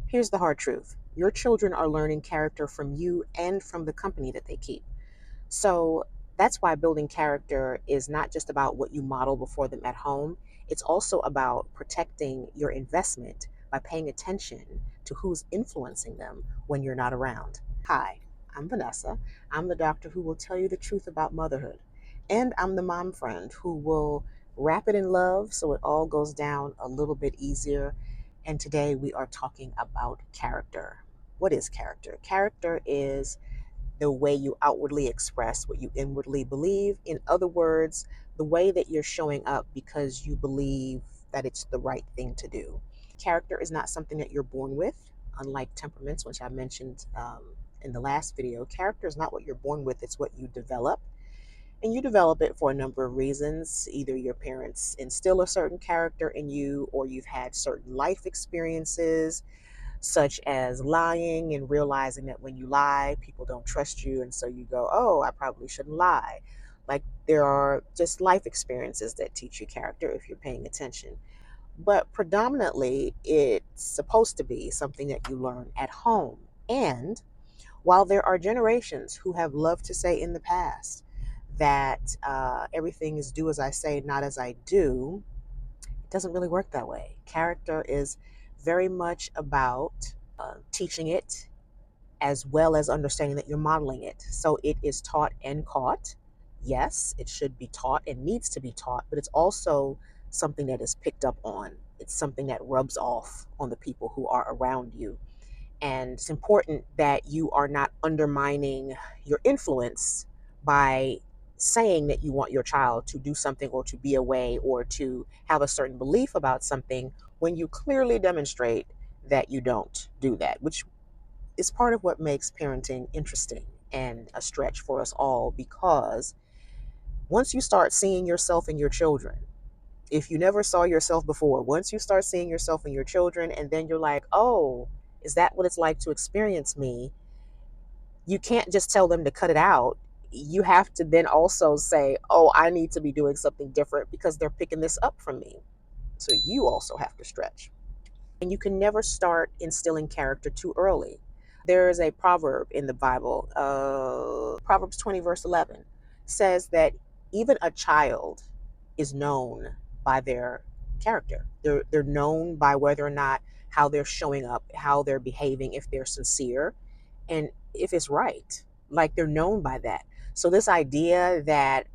Here's the hard truth. Your children are learning character from you and from the company that they keep. So that's why building character is not just about what you model before them at home. It's also about protecting your investment by paying attention to who's influencing them when you're not around. Hi, I'm Vanessa. I'm the doctor who will tell you the truth about motherhood. And I'm the mom friend who will wrap it in love so it all goes down a little bit easier. And today we are talking about character. What is character? Character is the way you outwardly express what you inwardly believe. In other words, the way that you're showing up because you believe that it's the right thing to do. Character is not something that you're born with, unlike temperaments, which I mentioned in the last video. Character is not what you're born with, it's what you develop. And you develop it for a number of reasons. Either your parents instill a certain character in you, or you've had certain life experiences such as lying and realizing that when you lie, people don't trust you. And so you go, oh, I probably shouldn't lie. Like there are just life experiences that teach you character if you're paying attention. But predominantly, it's supposed to be something that you learn at home. And while there are generations who have loved to say in the past that everything is do as I say, not as I do, it doesn't really work that way. Character is very much about teaching it as well as understanding that you're modeling it. So it is taught and caught. Yes, it should be taught and needs to be taught, but it's also something that is picked up on. It's something that rubs off on the people who are around you. And it's important that you are not undermining your influence by saying that you want your child to do something or to be a way or to have a certain belief about something when you clearly demonstrate that you don't do that, which is part of what makes parenting interesting and a stretch for us all. Because once you start seeing yourself in your children, if you never saw yourself before, once you start seeing yourself in your children, and then you're like, oh, is that what it's like to experience me? You can't just tell them to cut it out. You have to then also say, oh, I need to be doing something different because they're picking this up from me. So you also have to stretch. And you can never start instilling character too early. There is a proverb in the Bible, Proverbs 20, verse 11, says that even a child is known by their character. They're known by whether or not how they're showing up, how they're behaving, if they're sincere, and if it's right. Like they're known by that. So this idea that,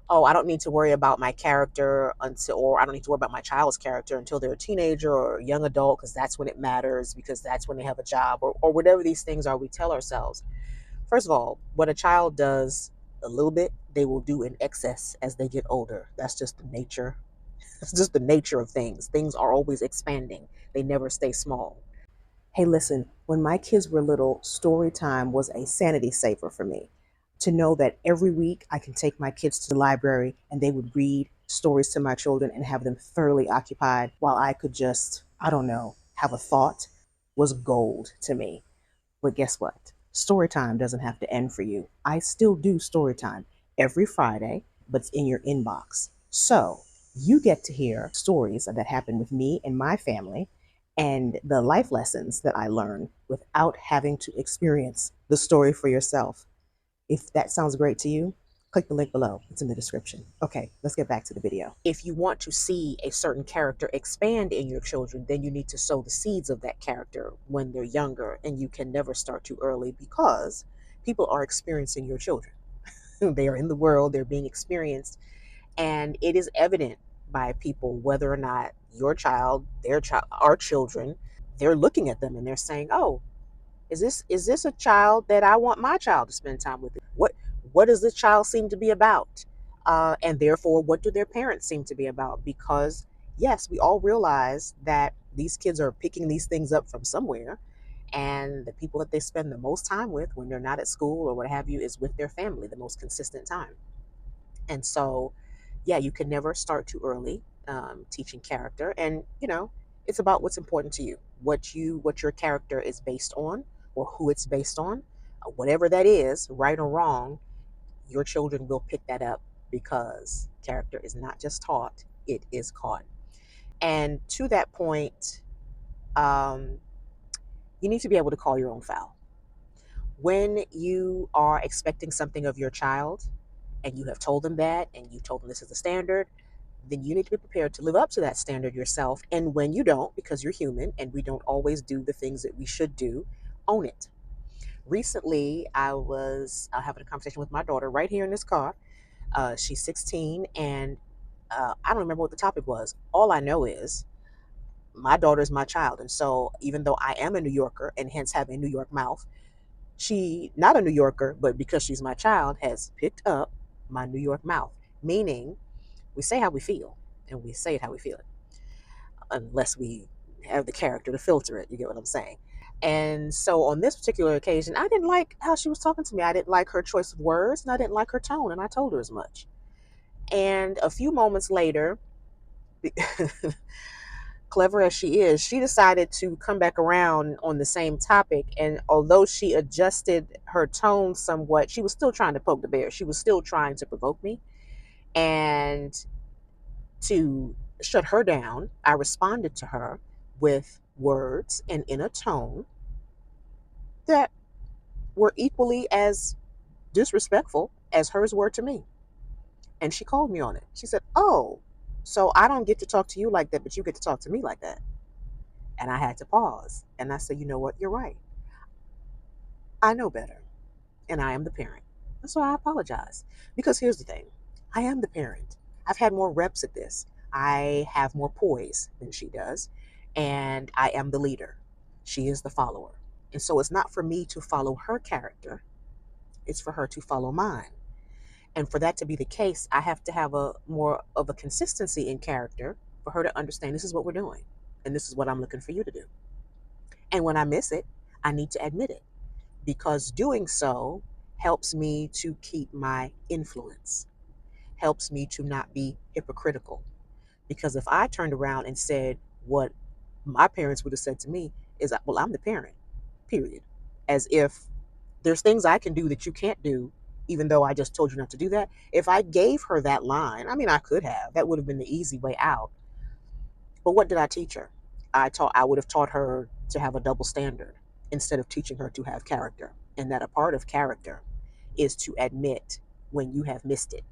oh, I don't need to worry about my character until, or I don't need to worry about my child's character until they're a teenager or a young adult, because that's when it matters, because that's when they have a job, or whatever these things are we tell ourselves. First of all, what a child does a little bit, they will do in excess as they get older. That's just the nature. That's just the nature of things. Things are always expanding. They never stay small. Hey, listen, when my kids were little, story time was a sanity saver for me. To know that every week I can take my kids to the library and they would read stories to my children and have them thoroughly occupied while I could just, I don't know, have a thought was gold to me. But guess what? Story time doesn't have to end for you. I still do story time every Friday, but it's in your inbox. So you get to hear stories that happen with me and my family and the life lessons that I learn without having to experience the story for yourself. If that sounds great to you, click the link below. It's in the description. Okay, let's get back to the video. If you want to see a certain character expand in your children, then you need to sow the seeds of that character when they're younger, and you can never start too early because people are experiencing your children. They are in the world, they're being experienced, and it is evident by people whether or not your child, their child, our children, they're looking at them and they're saying, "Oh, is this a child that I want my child to spend time with? What does this child seem to be about? And therefore, what do their parents seem to be about?" Because yes, we all realize that these kids are picking these things up from somewhere, and the people that they spend the most time with when they're not at school or what have you is with their family the most consistent time. And so, yeah, you can never start too early teaching character. And it's about what's important to you, what your character is based on, or who it's based on. Whatever that is, right or wrong, your children will pick that up because character is not just taught; it is caught. And to that point, um, You need to be able to call your own foul. When you are expecting something of your child and you have told them that and you told them this is the standard, then you need to be prepared to live up to that standard yourself. And when you don't, because you're human and we don't always do the things that we should do, own it. Recently, I was having a conversation with my daughter right here in this car. She's 16, and I don't remember what the topic was. All I know is my daughter is my child. And so, even though I am a New Yorker and hence have a New York mouth, she, not a New Yorker, but because she's my child, has picked up my New York mouth, meaning we say how we feel and we say it how we feel it, unless we have the character to filter it. You get what I'm saying? And so on this particular occasion, I didn't like how she was talking to me. I didn't like her choice of words and I didn't like her tone. And I told her as much. And a few moments later, clever as she is, she decided to come back around on the same topic. And although she adjusted her tone somewhat, she was still trying to poke the bear. She was still trying to provoke me. And to shut her down, I responded to her with words and in a tone that were equally as disrespectful as hers were to me. And she called me on it. She said, "Oh, so I don't get to talk to you like that, but you get to talk to me like that." And I had to pause. And I said, "You know what? You're right. I know better. And I am the parent. And so I apologize." Because here's the thing, I am the parent. I've had more reps at this. I have more poise than she does. And I am the leader. She is the follower. And so it's not for me to follow her character, it's for her to follow mine. And for that to be the case, I have to have a more of a consistency in character for her to understand this is what we're doing. And this is what I'm looking for you to do. And when I miss it, I need to admit it because doing so helps me to keep my influence, helps me to not be hypocritical. Because if I turned around and said what my parents would have said to me is, well, I'm the parent, period. As if there's things I can do that you can't do, even though I just told you not to do that. If I gave her that line, I mean, I could have. That would have been the easy way out. But what did I teach her? I would have taught her to have a double standard instead of teaching her to have character. And that a part of character is to admit when you have missed it,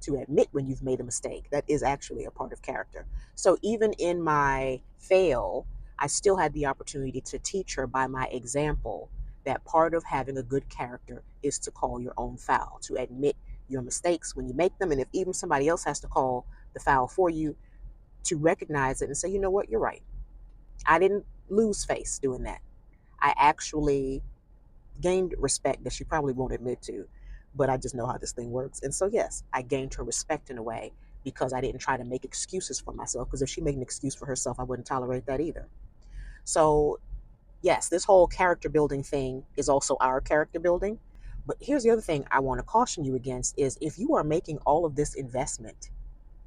to admit when you've made a mistake. That is actually a part of character. So even in my fail, I still had the opportunity to teach her by my example that part of having a good character is to call your own foul, to admit your mistakes when you make them. And if even somebody else has to call the foul for you, to recognize it and say, you know what, you're right. I didn't lose face doing that. I actually gained respect that she probably won't admit to, but I just know how this thing works. And so, yes, I gained her respect in a way because I didn't try to make excuses for myself. Because if she made an excuse for herself, I wouldn't tolerate that either. So, yes, this whole character building thing is also our character building. But here's the other thing I want to caution you against is if you are making all of this investment,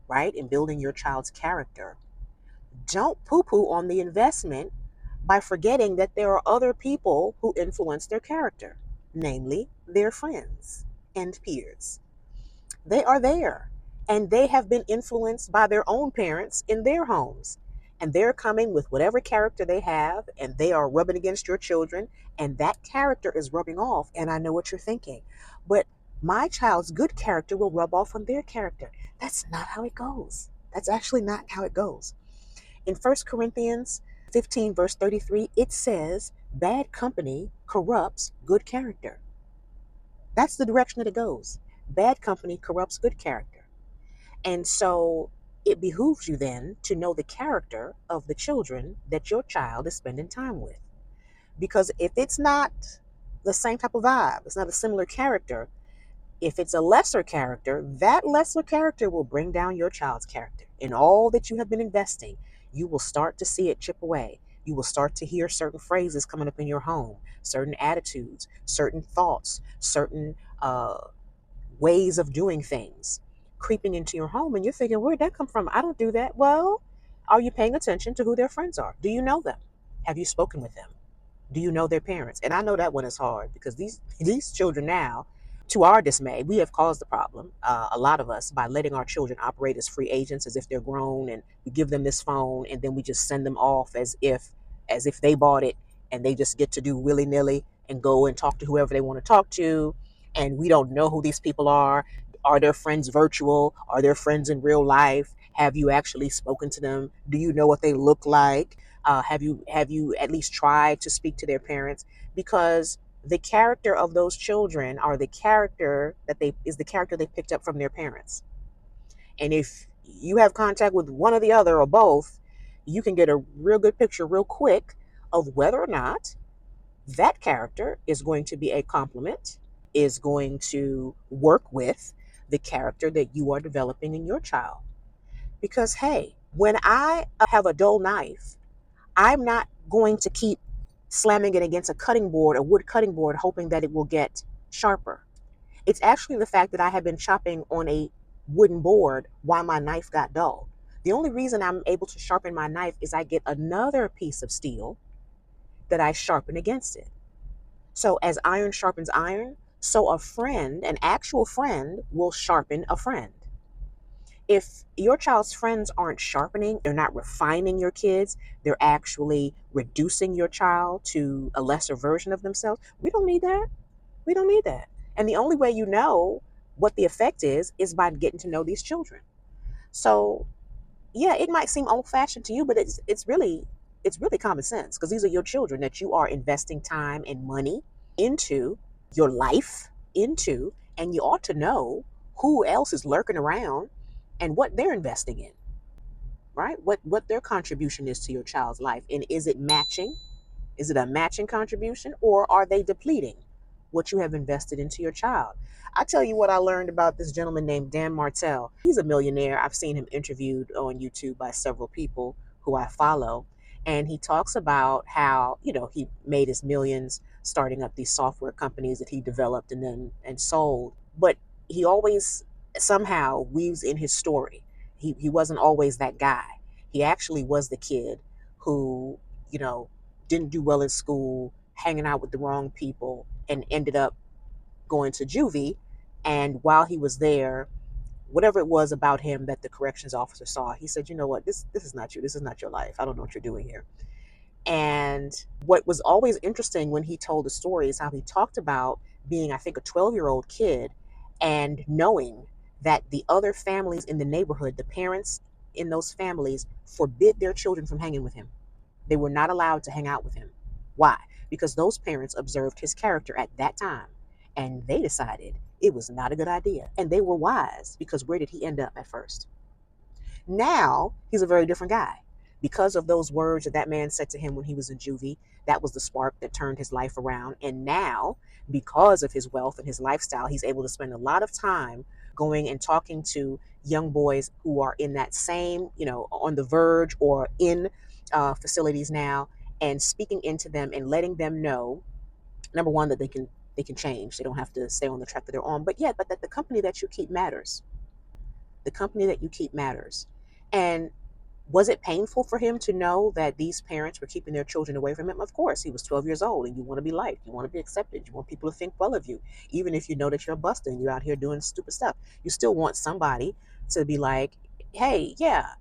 right, in building your child's character, don't poo poo on the investment by forgetting that there are other people who influence their character, namely their friends and peers. They are there and they have been influenced by their own parents in their homes. And they're coming with whatever character they have and they are rubbing against your children, and that character is rubbing off. And I know what you're thinking, but my child's good character will rub off on their character. That's not how it goes. That's actually not how it goes. In 1 Corinthians 15, verse 33, it says, bad company corrupts good character. That's the direction that it goes. Bad company corrupts good character. And so it behooves you then to know the character of the children that your child is spending time with. Because if it's not the same type of vibe, it's not a similar character, if it's a lesser character, that lesser character will bring down your child's character. In all that you have been investing, you will start to see it chip away. You will start to hear certain phrases coming up in your home, certain attitudes, certain thoughts, certain ways of doing things creeping into your home. And you're thinking, where'd that come from? I don't do that. Well, are you paying attention to who their friends are? Do you know them? Have you spoken with them? Do you know their parents? And I know that one is hard because these children now, to our dismay, we have caused the problem, a lot of us, by letting our children operate as free agents, as if they're grown, and we give them this phone, and then we just send them off as if they bought it, and they just get to do willy-nilly and go and talk to whoever they want to talk to, and we don't know who these people are. Are their friends virtual? Are their friends in real life? Have you actually spoken to them? Do you know what they look like? Have you at least tried to speak to their parents? Because the character of those children are the character that they is the character they picked up from their parents. And if you have contact with one or the other or both, you can get a real good picture real quick of whether or not that character is going to be a complement, is going to work with the character that you are developing in your child. Because, hey, when I have a dull knife, I'm not going to keep slamming it against a cutting board, a wood cutting board, hoping that it will get sharper. It's actually the fact that I have been chopping on a wooden board while my knife got dull. The only reason I'm able to sharpen my knife is I get another piece of steel that I sharpen against it. So as iron sharpens iron, so a friend, an actual friend, will sharpen a friend. If your child's friends aren't sharpening, they're not refining your kids, they're actually reducing your child to a lesser version of themselves, we don't need that. We don't need that. And the only way you know what the effect is by getting to know these children. So yeah, it might seem old fashioned to you, but it's really common sense, because these are your children that you are investing time and money into, your life into, and you ought to know who else is lurking around and what they're investing in, right? What their contribution is to your child's life, and is it matching? Is it a matching contribution, or are they depleting what you have invested into your child? I tell you what I learned about this gentleman named Dan Martell. He's a millionaire. I've seen him interviewed on YouTube by several people who I follow. And he talks about how, he made his millions starting up these software companies that he developed and sold. But he always somehow weaves in his story. He wasn't always that guy. He actually was the kid who, you know, didn't do well in school, hanging out with the wrong people, and ended up going to juvie. And while he was there, whatever it was about him that the corrections officer saw, he said, "You know what? This is not you. This is not your life. I don't know what you're doing here." And what was always interesting when he told the story is how he talked about being, I think, a 12-year-old kid, and knowing that the other families in the neighborhood, the parents in those families, forbid their children from hanging with him. They were not allowed to hang out with him. Why? Because those parents observed his character at that time, and they decided it was not a good idea. And they were wise, because where did he end up at first? Now he's a very different guy. Because of those words that man said to him when he was in juvie, that was the spark that turned his life around. And now, because of his wealth and his lifestyle, he's able to spend a lot of time going and talking to young boys who are in that same, on the verge or in facilities now, and speaking into them and letting them know, number one, that they can change. They don't have to stay on the track that they're on. But that the company that you keep matters. The company that you keep matters. And was it painful for him to know that these parents were keeping their children away from him? Of course. He was 12 years old, and you want to be liked. You want to be accepted. You want people to think well of you. Even if you know that you're a buster and you're out here doing stupid stuff, you still want somebody to be like, "Hey, yeah,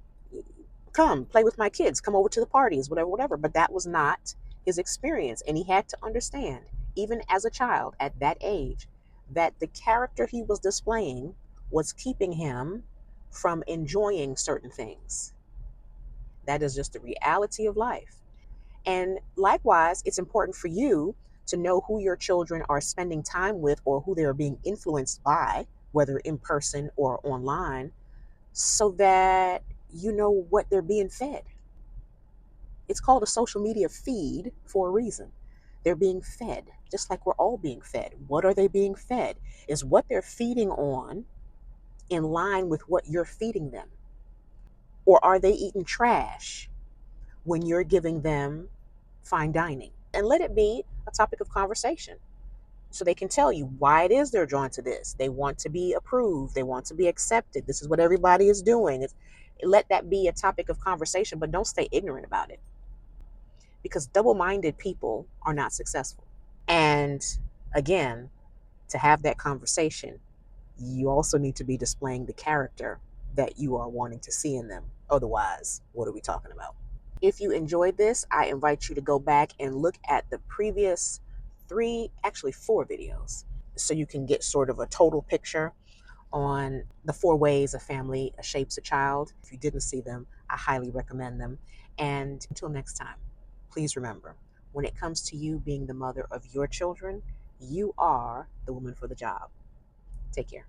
come play with my kids. Come over to the parties, whatever, whatever." But that was not his experience. And he had to understand, even as a child at that age, that the character he was displaying was keeping him from enjoying certain things. That is just the reality of life. And likewise, it's important for you to know who your children are spending time with, or who they are being influenced by, whether in person or online, so that you know what they're being fed. It's called a social media feed for a reason. They're being fed, just like we're all being fed. What are they being fed? Is what they're feeding on in line with what you're feeding them? Or are they eating trash when you're giving them fine dining? And let it be a topic of conversation, so they can tell you why it is they're drawn to this. They want to be approved. They want to be accepted. This is what everybody is doing. Let that be a topic of conversation, but don't stay ignorant about it, because double-minded people are not successful. And again, to have that conversation, you also need to be displaying the character that you are wanting to see in them. Otherwise, what are we talking about? If you enjoyed this, I invite you to go back and look at the previous three, actually four videos, so you can get sort of a total picture on the four ways a family shapes a child. If you didn't see them, I highly recommend them. And until next time, please remember, when it comes to you being the mother of your children, you are the woman for the job. Take care.